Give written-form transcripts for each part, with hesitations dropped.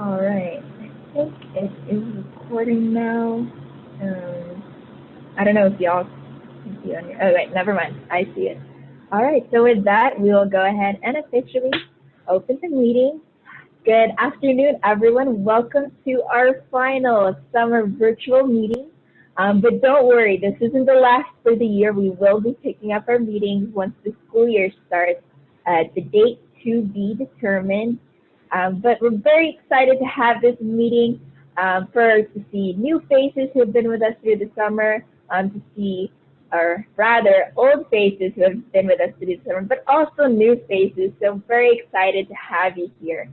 All right. I think it is recording now. Um, I don't know if y'all can see it on here. Oh, wait, never mind. I see it. All right. So with that, we will go ahead and officially open the meeting. Good afternoon, everyone. Welcome to our final summer virtual meeting. But don't worry, this isn't the last for the year. We will be picking up our meetings once the school year starts. The date to be determined. But we're very excited to have this meeting to see new faces who have been with us through the summer, to see, or rather, old faces who have been with us through the summer, but also new faces. So I'm very excited to have you here.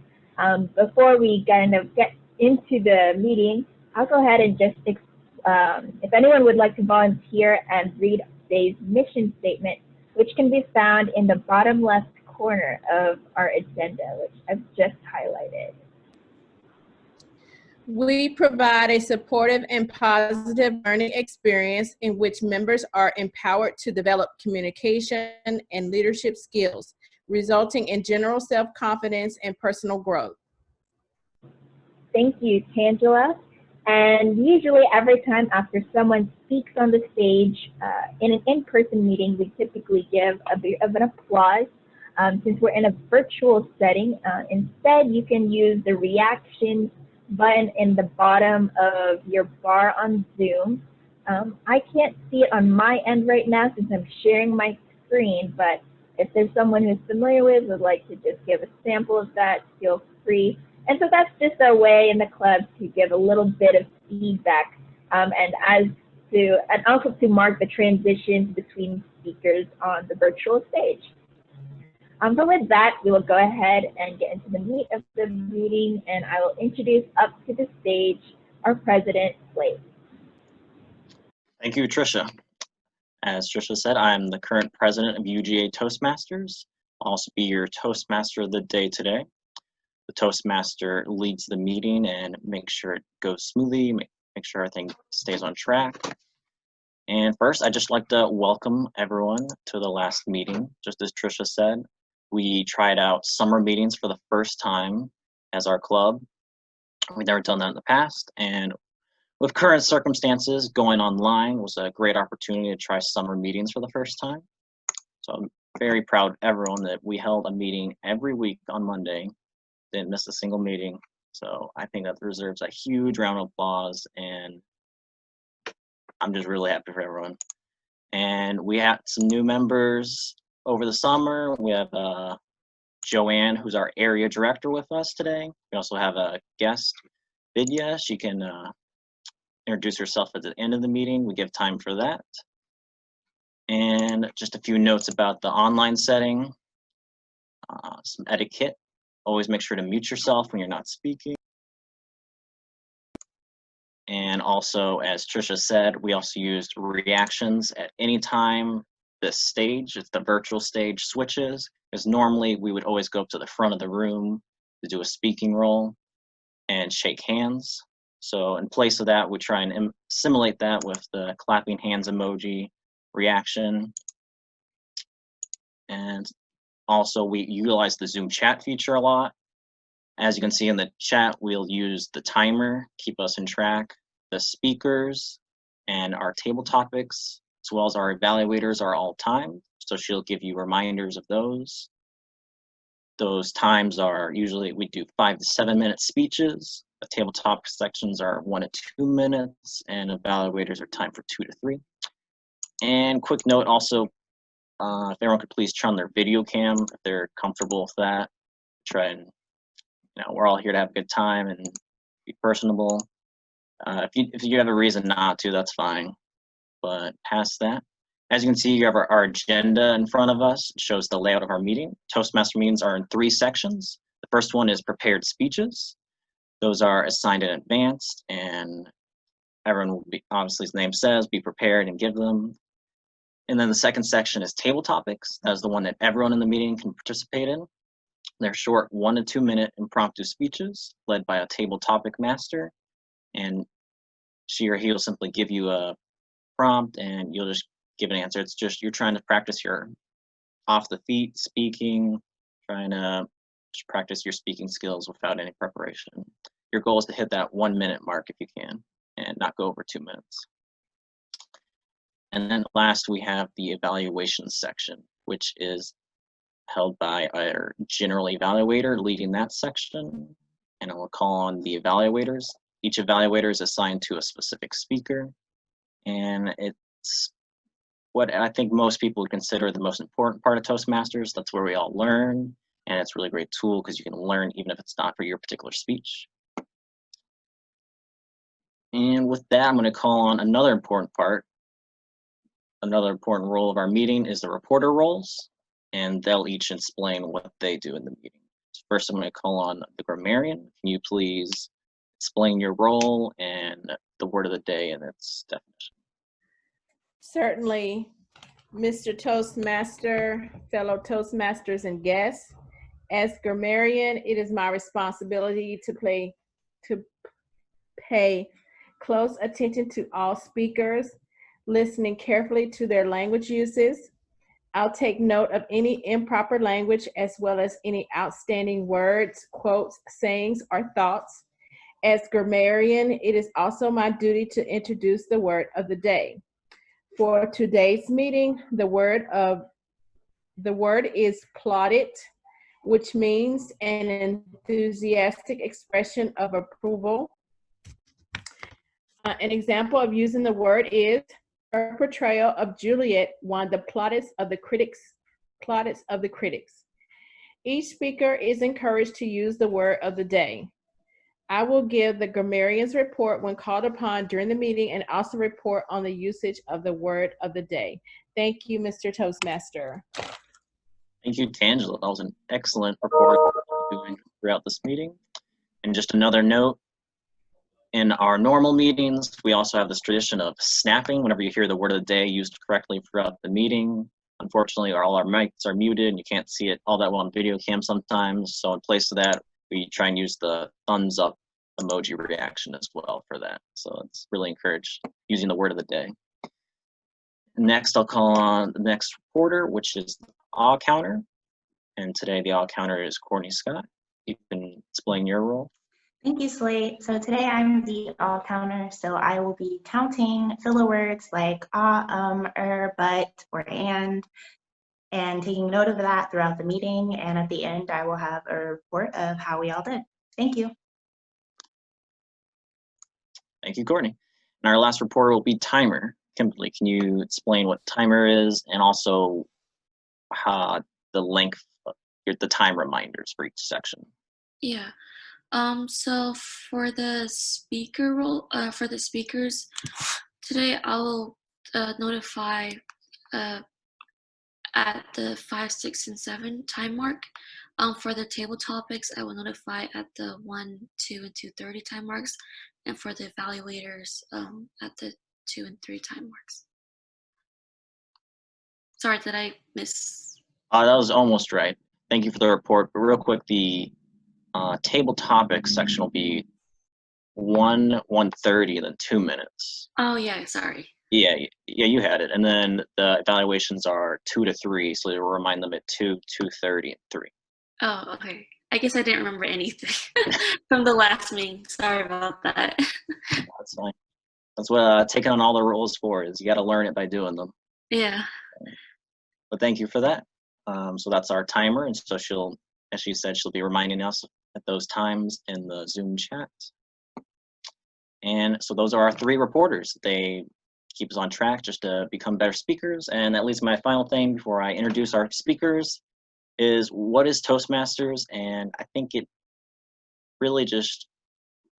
Before we kind of get into the meeting, I'll go ahead and just, if anyone would like to volunteer and read today's mission statement, which can be found in the bottom left corner of our agenda, which I've just highlighted. We provide a supportive and positive learning experience in which members are empowered to develop communication and leadership skills, resulting in general self-confidence and personal growth. Thank you, Tangela. And usually every time after someone speaks on the stage in an in-person meeting, we typically give a bit of an applause. Since we're in a virtual setting, instead you can use the reaction button in the bottom of your bar on Zoom. I can't see it on my end right now since I'm sharing my screen, but if there's someone who's familiar with, would like to just give a sample of that, feel free. And so that's just a way in the club to give a little bit of feedback and also to mark the transitions between speakers on the virtual stage. So with that, we will go ahead and get into the meat of the meeting, and I will introduce up to the stage our president, Slate. Thank you, Tricia. As Tricia said, I'm the current president of UGA Toastmasters. I'll also be your Toastmaster of the day today. The Toastmaster leads the meeting and makes sure it goes smoothly, make sure everything stays on track. And first, I'd just like to welcome everyone to the last meeting. Just as Tricia said, we tried out summer meetings for the first time as our club. We've never done that in the past, and with current circumstances, going online was a great opportunity to try summer meetings for the first time. So I'm very proud of everyone that we held a meeting every week on Monday, didn't miss a single meeting. So I think that deserves a huge round of applause, and I'm just really happy for everyone. And we had some new members over the summer. We have Joann, who's our area director, with us today. We also have a guest, Vidya. She can introduce herself at the end of the meeting. We give time for that. And just a few notes about the online setting. Some etiquette. Always make sure to mute yourself when you're not speaking. And also, as Tricia said, we also used reactions at any time this stage, it's the virtual stage, switches, because normally we would always go up to the front of the room to do a speaking role and shake hands. So in place of that, we try and simulate that with the clapping hands emoji reaction. And also we utilize the Zoom chat feature a lot. As you can see in the chat, we'll use the timer, keep us in track, the speakers, and our table topics, as well as our evaluators are all timed, so she'll give you reminders of those. Those times are usually, we do 5 to 7 minute speeches. The table topic sections are 1 to 2 minutes, and evaluators are timed for 2 to 3. And quick note also, if everyone could please turn on their video cam if they're comfortable with that. Try and, we're all here to have a good time and be personable. If you have a reason not to, that's fine. But past that, as you can see, you have our agenda in front of us. It shows the layout of our meeting. Toastmaster meetings are in 3 sections. The first one is prepared speeches. Those are assigned in advance, and everyone will be, obviously as the name says, be prepared and give them. And then the second section is table topics. That is the one that everyone in the meeting can participate in. They're short 1 to 2 minute impromptu speeches led by a table topic master, and she or he will simply give you a prompt and you'll just give an answer. It's just you're trying to practice your off the feet speaking, trying to just practice your speaking skills without any preparation. your goal is to hit that 1 minute mark if you can, and not go over 2 minutes. And then last, we have the evaluation section, which is held by our general evaluator leading that section. And I will call on the evaluators. Each evaluator is assigned to a specific speaker. And it's what I think most people would consider the most important part of Toastmasters. That's where we all learn. And it's a really great tool because you can learn even if it's not for your particular speech. And with that, I'm going to call on another important part. Another important role of our meeting is the reporter roles, and they'll each explain what they do in the meeting. So first, I'm going to call on the grammarian. Can you please explain your role and the word of the day and its definition? Certainly, Mr. Toastmaster, fellow Toastmasters and guests. As grammarian, it is my responsibility to pay close attention to all speakers, listening carefully to their language uses. I'll take note of any improper language as well as any outstanding words, quotes, sayings, or thoughts. As grammarian, it is also my duty to introduce the word of the day. For today's meeting, the word is plaudit, which means an enthusiastic expression of approval. An example of using the word is her portrayal of Juliet won the plaudits of the critics. Each speaker is encouraged to use the word of the day. I will give the grammarian's report when called upon during the meeting and also report on the usage of the word of the day. Thank you, Mr. Toastmaster. Thank you, Tangela. That was an excellent report you're doing throughout this meeting. And just another note, in our normal meetings, we also have this tradition of snapping whenever you hear the word of the day used correctly throughout the meeting. Unfortunately, all our mics are muted and you can't see it all that well on video cam sometimes. So in place of that, we try and use the thumbs up emoji reaction as well for that. So it's really encouraged using the word of the day. Next, I'll call on the next reporter, which is the awe counter. And today the awe counter is Courtney Scott. You can explain your role. Thank you, Slate. So today I'm the all counter, so I will be counting filler words like but, or and taking note of that throughout the meeting. And at the end, I will have a report of how we all did. Thank you. Thank you, Courtney. And our last reporter will be timer. Kimberly, can you explain what timer is and also how the length of the time reminders for each section? Yeah. So for the speaker role, for the speakers, today I will notify at the 5, 6, and 7 time mark. For the table topics, I will notify at the 1, 2, and 2:30 time marks, and for the evaluators at the 2 and 3 time marks. Sorry, did I miss? That was almost right. Thank you for the report. But real quick, the table topics section will be 1:30, then 2 minutes. Oh yeah, sorry. Yeah, you had it. And then the evaluations are 2 to 3, so you'll remind them at 2, 2:30, and 3. Oh, okay. I guess I didn't remember anything from the last meeting. Sorry about that. That's fine. That's what taking on all the roles for is. You got to learn it by doing them. Yeah. But thank you for that. So that's our timer, and so she'll, as she said, she'll be reminding us at those times in the Zoom chat. And so those are our 3 reporters. They keep us on track just to become better speakers. And that leads to my final thing before I introduce our speakers is what is Toastmasters? And I think it really just,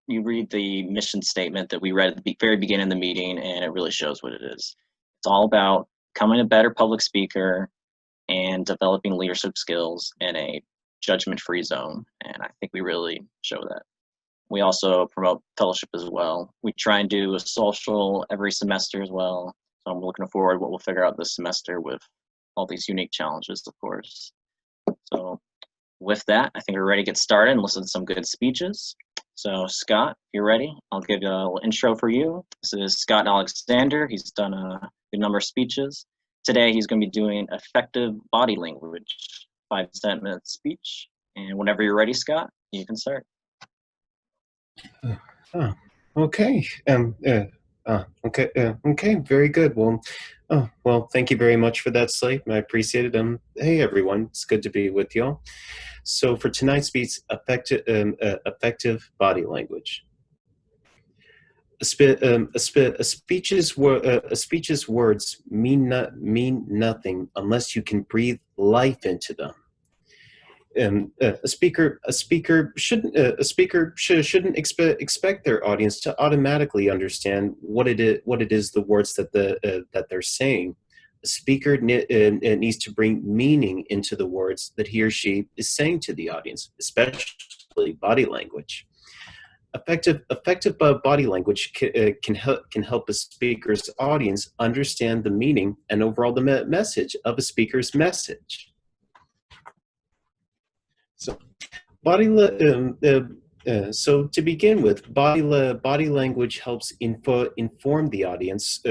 you read the mission statement that we read at the very beginning of the meeting, and it really shows what it is. It's all about becoming a better public speaker and developing leadership skills in a judgment-free zone. And I think we really show that. We also promote fellowship as well. We try and do a social every semester as well. So I'm looking forward to what we'll figure out this semester with all these unique challenges, of course. So with that, I think we're ready to get started and listen to some good speeches. So Scott, if you're ready, I'll give you a little intro for you. This is Scott Alexander. He's done a good number of speeches. Today, he's going to be doing effective body language, 5 to 10 minute speech. And whenever you're ready, Scott, you can start. Oh, okay. Okay. Very good. Well, thank you very much for that, Slate. I appreciate it. Hey, everyone. It's good to be with y'all. So for tonight's speech, effective body language. A speech's words mean nothing unless you can breathe life into them. A speaker shouldn't expect their audience to automatically understand what it is the words that they're saying. A speaker needs to bring meaning into the words that he or she is saying to the audience, especially body language. Effective body language can help a speaker's audience understand the meaning and overall the message of a speaker's message. So, so to begin with, body language helps inform the audience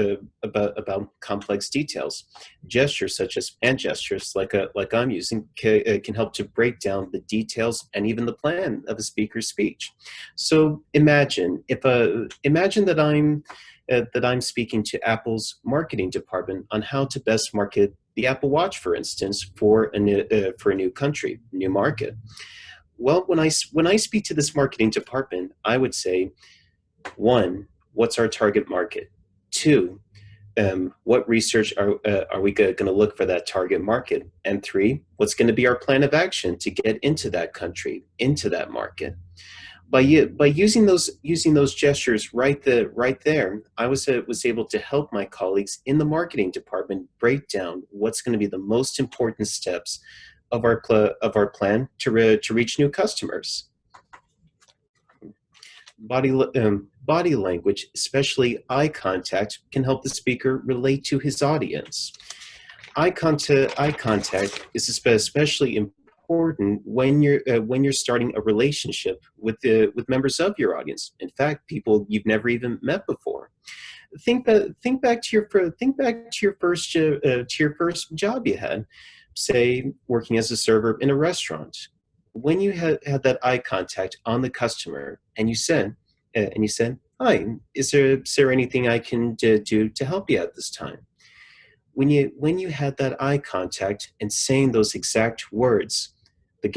about complex details. Gestures such as hand gestures, like I'm using, can help to break down the details and even the plan of a speaker's speech. So imagine that I'm speaking to Apple's marketing department on how to best market the Apple Watch, for instance, for a new country, new market. Well, when I speak to this marketing department, I would say, 1, what's our target market? 2, what research are we going to look for that target market? And 3, what's going to be our plan of action to get into that country, into that market? By using those gestures right there, I was able to help my colleagues in the marketing department break down what's going to be the most important steps of our plan to reach new customers. Body language, especially eye contact, can help the speaker relate to his audience. Eye contact is especially important when you're starting a relationship with members of your audience. In fact, people you've never even met before. Think back to your first job you had, say working as a server in a restaurant. When you had that eye contact on the customer and you said, "Hi, is there anything I can do to help you at this time?" When you had that eye contact and saying those exact words, the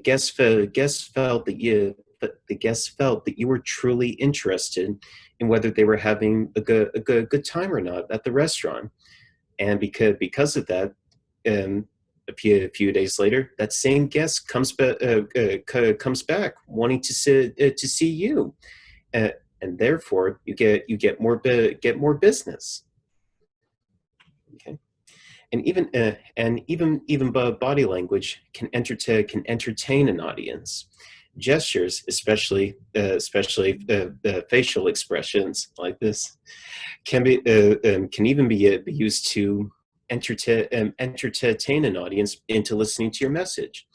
guest felt that you were truly interested in whether they were having a good time or not at the restaurant, and because of that, a few days later, that same guest comes back wanting to see you, and therefore you get more business. Okay. And even body language can entertain an audience. Gestures, especially facial expressions like this, can even be used to entertain an audience into listening to your message.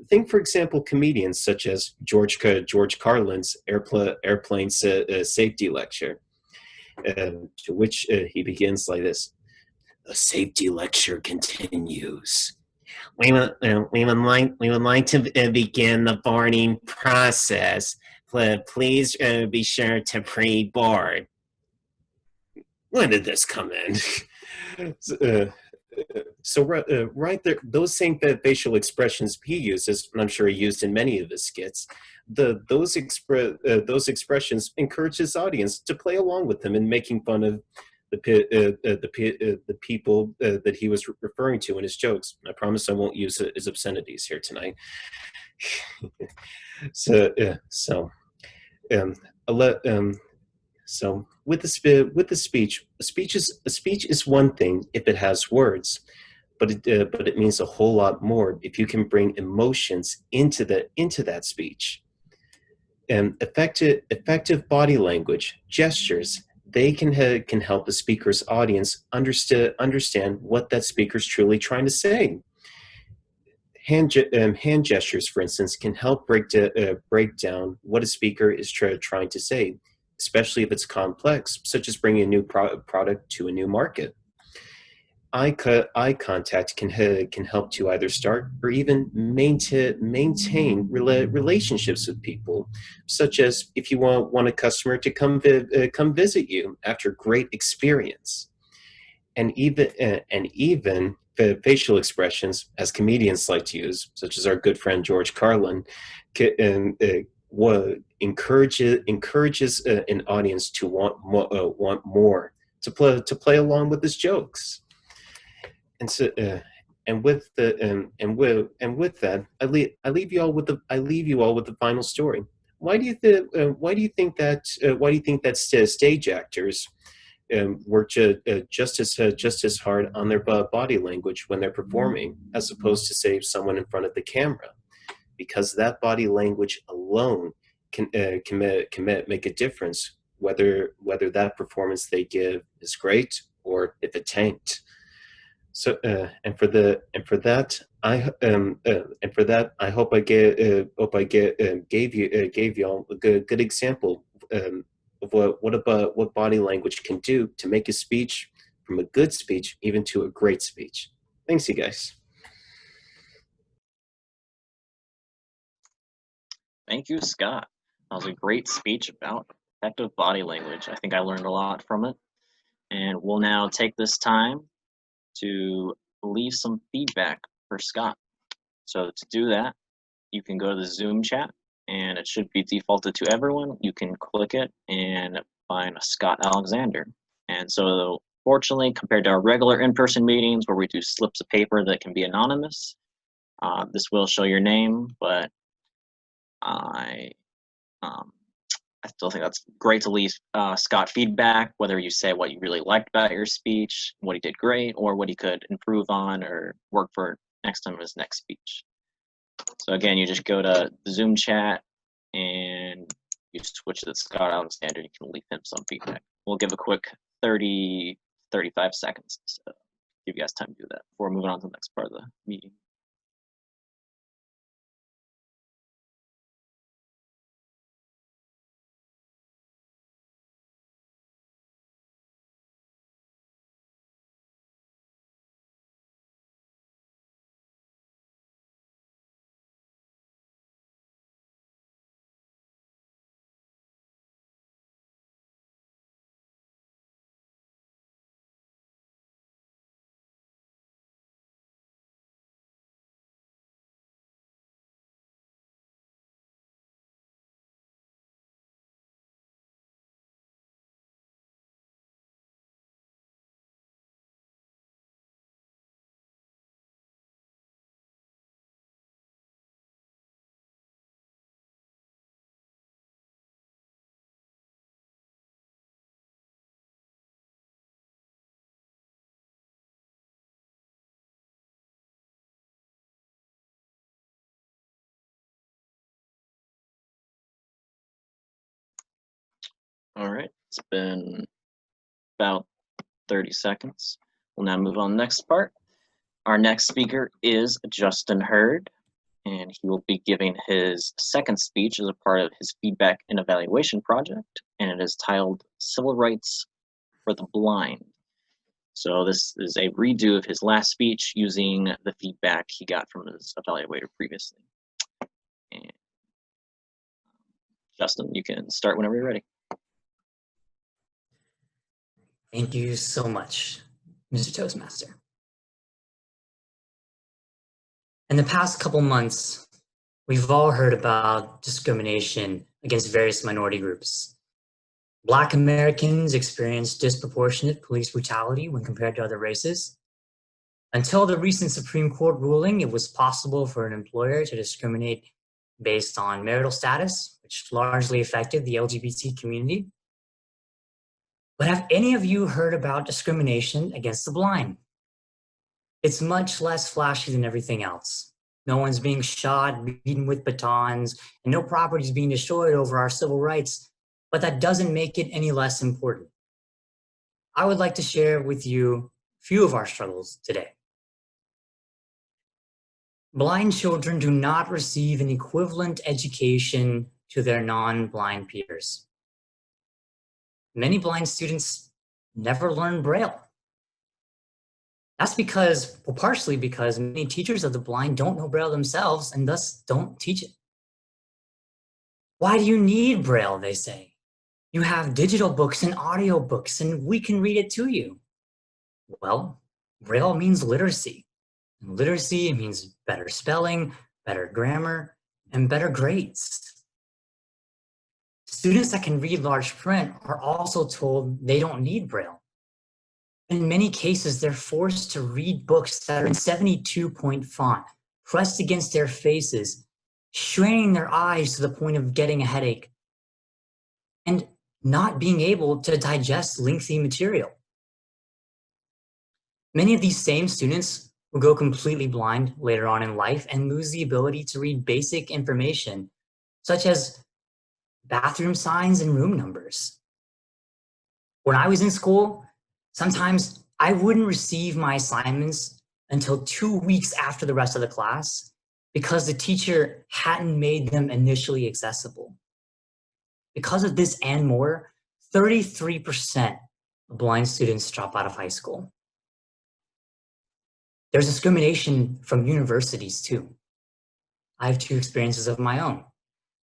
Think, for example, comedians such as George Carlin's airplane safety lecture, to which he begins like this. The safety lecture continues. We would like to begin the boarding process. Please be sure to pre-board. When did this come in? So right there, those same facial expressions he uses, and I'm sure he used in many of his skits, those expressions encourage his audience to play along with him in making fun of the people that he was referring to in his jokes. I promise I won't use his obscenities here tonight. So with the speech, a speech is one thing if it has words, but it means a whole lot more if you can bring emotions into that speech. Effective body language, gestures, they can help the speaker's audience understand what that speaker's truly trying to say. Hand gestures, for instance, can help break down what a speaker is trying to say, especially if it's complex, such as bringing a new product to a new market. Eye contact can help to either start or even maintain relationships with people, such as if you want a customer to come visit you after a great experience, and even facial expressions, as comedians like to use, such as our good friend George Carlin, encourages an audience to want more, to play along with his jokes. And so, with that, I leave you all with the final story. Why do you think that stage actors work just as hard on their body language when they're performing, as opposed to, say, someone in front of the camera? Because that body language alone can make a difference whether that performance they give is great or if it tanked. So and for that I hope I gave you all a good example of what body language can do to make a speech from a good speech even to a great speech. Thanks, you guys. Thank you, Scott. That was a great speech about effective body language. I think I learned a lot from it. And we'll now take this time to leave some feedback for Scott. So to do that, you can go to the Zoom chat, and it should be defaulted to everyone. You can click it and find Scott Alexander. And so fortunately, compared to our regular in-person meetings where we do slips of paper that can be anonymous, this will show your name, but I still think that's great to leave Scott feedback, whether you say what you really liked about your speech, what he did great, or what he could improve on or work for next time in his next speech. So again, you just go to the Zoom chat and you switch to Scott Alexander. You can leave him some feedback. We'll give a quick 30, 35 seconds to give you guys time to do that before moving on to the next part of the meeting. All right, it's been about 30 seconds. We'll now move on to the next part. Our next speaker is Justin Hurd, and he will be giving his second speech as a part of his feedback and evaluation project, and it is titled Civil Rights for the Blind. So this is a redo of his last speech using the feedback he got from his evaluator previously. And Justin, you can start whenever you're ready. Thank you so much, Mr. Toastmaster. In the past couple months, we've all heard about discrimination against various minority groups. Black Americans experience disproportionate police brutality when compared to other races. Until the recent Supreme Court ruling, it was possible for an employer to discriminate based on marital status, which largely affected the LGBT community. But have any of you heard about discrimination against the blind? It's much less flashy than everything else. No one's being shot, beaten with batons, and no property is being destroyed over our civil rights, but that doesn't make it any less important. I would like to share with you a few of our struggles today. Blind children do not receive an equivalent education to their non-blind peers. Many blind students never learn Braille. That's because, well, partially because many teachers of the blind don't know Braille themselves and thus don't teach it. Why do you need Braille, they say? You have digital books and audio books and we can read it to you. Well, Braille means literacy. And literacy means better spelling, better grammar, and better grades. Students that can read large print are also told they don't need Braille. In many cases, they're forced to read books that are in 72-point font, pressed against their faces, straining their eyes to the point of getting a headache, and not being able to digest lengthy material. Many of these same students will go completely blind later on in life and lose the ability to read basic information, such as bathroom signs and room numbers. When I was in school, sometimes I wouldn't receive my assignments until 2 weeks after the rest of the class because the teacher hadn't made them initially accessible. Because of this and more, 33% of blind students drop out of high school. There's discrimination from universities too. I have 2 experiences of my own.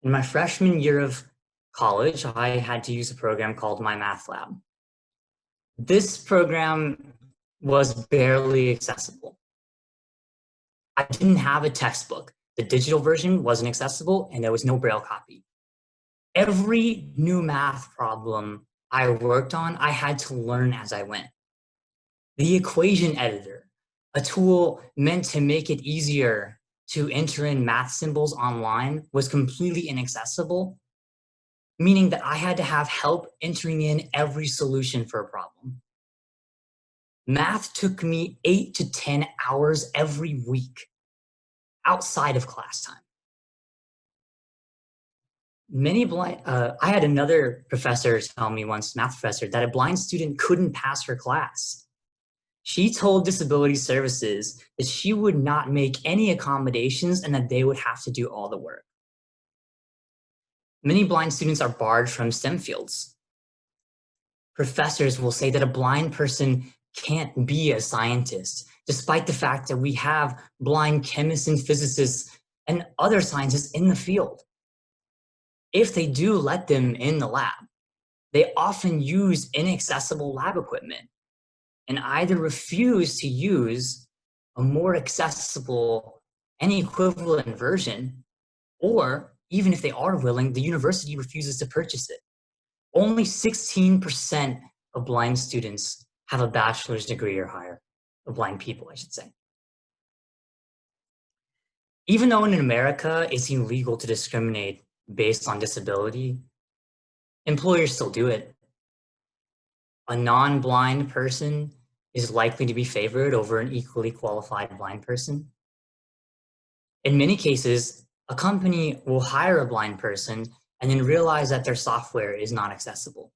In my freshman year of college, I had to use a program called My Math Lab. This program was barely accessible. I didn't have a textbook. The digital version wasn't accessible and there was no Braille copy. Every new math problem I worked on, I had to learn as I went. The equation editor, a tool meant to make it easier to enter in math symbols online, was completely inaccessible, meaning that I had to have help entering in every solution for a problem. Math took me 8 to 10 hours every week outside of class time. I had another professor tell me once, math professor, that a blind student couldn't pass her class. She told Disability Services that she would not make any accommodations and that they would have to do all the work. Many blind students are barred from STEM fields. Professors will say that a blind person can't be a scientist, despite the fact that we have blind chemists and physicists and other scientists in the field. If they do let them in the lab, they often use inaccessible lab equipment and either refuse to use a more accessible and equivalent version, or even if they are willing, the university refuses to purchase it. Only 16% of blind students have a bachelor's degree or higher, of blind people, I should say. Even though in America it's illegal to discriminate based on disability, employers still do it. A non-blind person is likely to be favored over an equally qualified blind person. In many cases, a company will hire a blind person and then realize that their software is not accessible.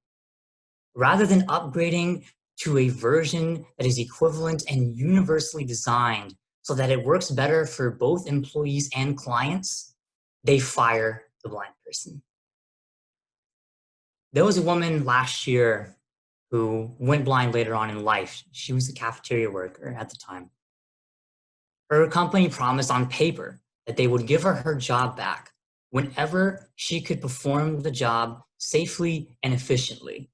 Rather than upgrading to a version that is equivalent and universally designed so that it works better for both employees and clients, they fire the blind person. There was a woman last year who went blind later on in life. She was a cafeteria worker at the time. Her company promised on paper that they would give her her job back whenever she could perform the job safely and efficiently.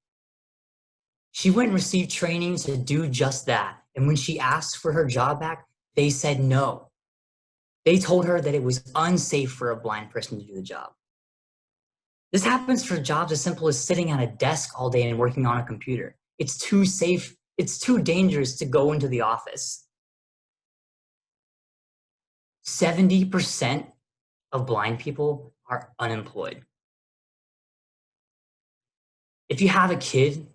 She went and received training to do just that. And when she asked for her job back, they said no. They told her that it was unsafe for a blind person to do the job. This happens for jobs as simple as sitting at a desk all day and working on a computer. It's too safe, it's too dangerous to go into the office. 70% of blind people are unemployed. If you have a kid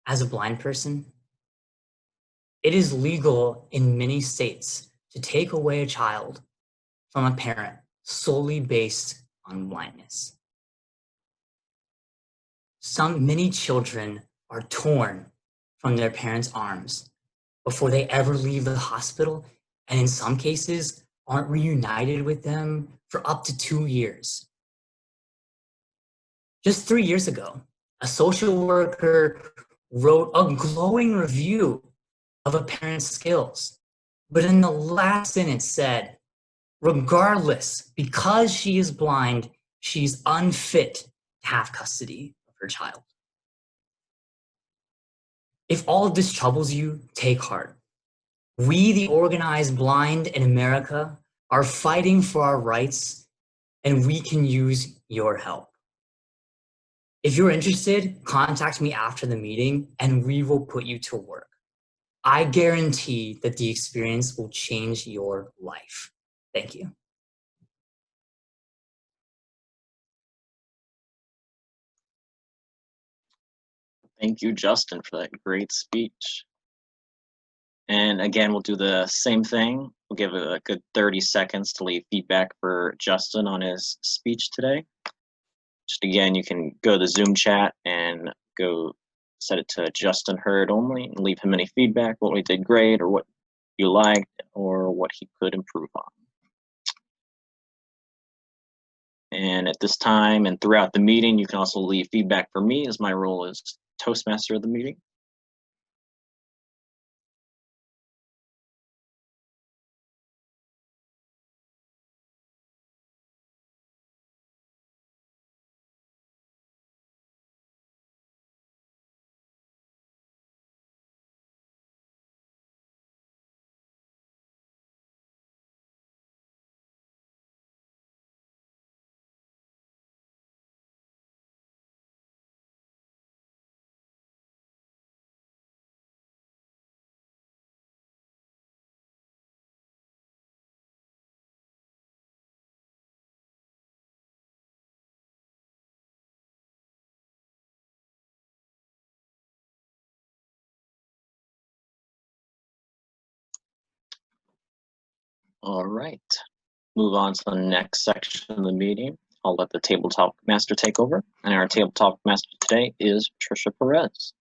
as a blind person, it is legal in many states to take away a child from a parent solely based on blindness. Many children are torn from their parents' arms before they ever leave the hospital, and in some cases aren't reunited with them for up to 2 years. Just 3 years ago, a social worker wrote a glowing review of a parent's skills. But in the last sentence said, regardless, because she is blind, she's unfit to have custody of her child. If all of this troubles you, take heart. We, the organized blind in America, are fighting for our rights, and we can use your help. If you're interested, contact me after the meeting, and we will put you to work. I guarantee that the experience will change your life. Thank you. Thank you, Justin, for that great speech. And again, we'll do the same thing. We'll give it a good 30 seconds to leave feedback for Justin on his speech today. Just again, you can go to the Zoom chat and go set it to Justin heard only and leave him any feedback, what we did great or what you liked or what he could improve on. And at this time and throughout the meeting, you can also leave feedback for me as my role as Toastmaster of the meeting. All right, move on to the next section of the meeting. I'll let the tabletop master take over. And our tabletop master today is Tricia Perez.